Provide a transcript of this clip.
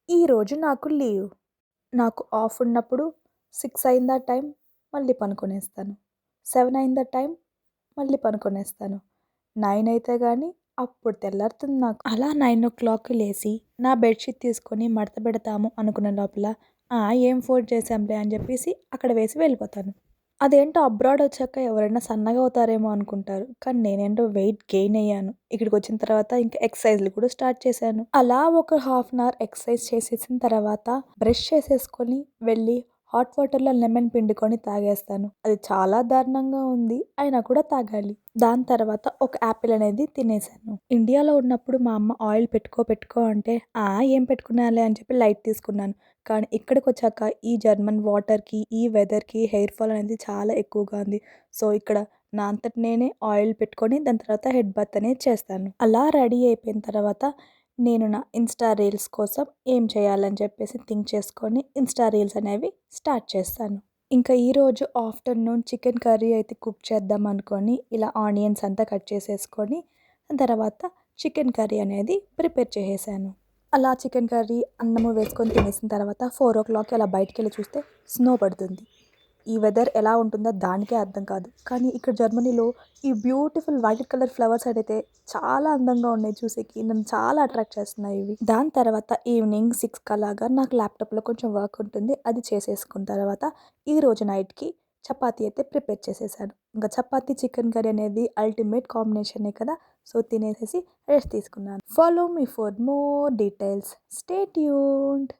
ఈరోజు నాకు లీవ్. నాకు ఆఫ్ ఉన్నప్పుడు 6 అయిందా టైం, మళ్ళీ పనుకునేస్తాను. 7 అయిందా టైం, మళ్ళీ పనుకునేస్తాను. 9 అయితే గానీ అప్పుడు తెల్లారుతుంది నాకు. అలా 9:00కి లేసి నా బెడ్‌షీట్ తీసుకొని మడత పెడతాము అనుకునే లోపల ఏం ఫోల్డ్ చేశాంలే అని చెప్పేసి అక్కడ వేసి వెళ్ళిపోతాను. అదేంటో అబ్రాడ్ వచ్చాక ఎవరైనా సన్నగా అవుతారేమో అనుకుంటారు. కానీ నేనేంటో వెయిట్ గెయిన్ అయ్యాను. ఇక్కడికొచ్చిన తర్వాత ఇంకా ఎక్సర్‌సైజ్‌లు కూడా స్టార్ట్ చేశాను. అలా ఒక హాఫ్ అన్ అవర్ ఎక్సర్‌సైజ్ చేసేసిన తర్వాత బ్రష్ చేసేసుకొని వెళ్ళి హాట్ వాటర్‌లో లెమన్ పిండుకొని తాగేస్తాను. అది చాలా దారుణంగా ఉంది. అయినా కూడా తాగాలి. దాని తర్వాత ఒక యాపిల్ అనేది తినేసాను. ఇండియాలో ఉన్నప్పుడు మా అమ్మ ఆయిల్ పెట్టుకో అంటే ఏం పెట్టుకున్నానులే అని చెప్పి లైట్ తీసుకున్నాను. కానీ ఇక్కడికొచ్చాక ఈ జర్మన్ వాటర్‌కి, ఈ వెదర్‌కి హెయిర్ ఫాల్ అనేది చాలా ఎక్కువగా ఉంది. సో, ఇక్కడ నా అంతట నేనే ఆయిల్ పెట్టుకొని దాని తర్వాత హెడ్ బాత్ అనేది చేస్తాను. అలా రెడీ అయిపోయిన తర్వాత నేను నా ఇన్‌స్టా రీల్స్ కోసం ఏం చేయాలని చెప్పేసి థింక్ చేసుకొని ఇన్‌స్టా రీల్స్ అనేవి స్టార్ట్ చేస్తాను. ఇంకా ఈరోజు ఆఫ్టర్‌నూన్ చికెన్ కర్రీ అయితే కుక్ చేద్దాం అనుకోని ఇలా ఆనియన్స్ అంతా కట్ చేసేసుకొని దాని తర్వాత చికెన్ కర్రీ అనేది ప్రిపేర్ చేసేసాను. అలా చికెన్ కర్రీ, అన్నము వేసుకొని తినేసిన తర్వాత 4:00కి అలా బయటికెళ్ళి చూస్తే స్నో పడుతుంది. ఈ వెదర్ ఎలా ఉంటుందో దానికే అర్థం కాదు. కానీ ఇక్కడ జర్మనీలో ఈ బ్యూటిఫుల్ వైలెట్ కలర్ ఫ్లవర్స్ అయితే చాలా అందంగా ఉన్నాయి చూసేకి. నన్ను చాలా అట్రాక్ట్ చేస్తున్నాయి ఇవి. దాని తర్వాత ఈవినింగ్ 6కి అలాగా నాకు ల్యాప్‌టాప్‌లో కొంచెం వర్క్ ఉంటుంది. అది చేసేసుకున్న తర్వాత ఈరోజు నైట్‌కి చపాతీ అయితే ప్రిపేర్ చేసేసాను. ఇంకా చపాతీ, చికెన్ కర్రీ అనేది అల్టిమేట్ కాంబినేషనే కదా! సో, తినేసేసి రెస్ట్ తీసుకున్నాను. Follow me for more details. Stay tuned.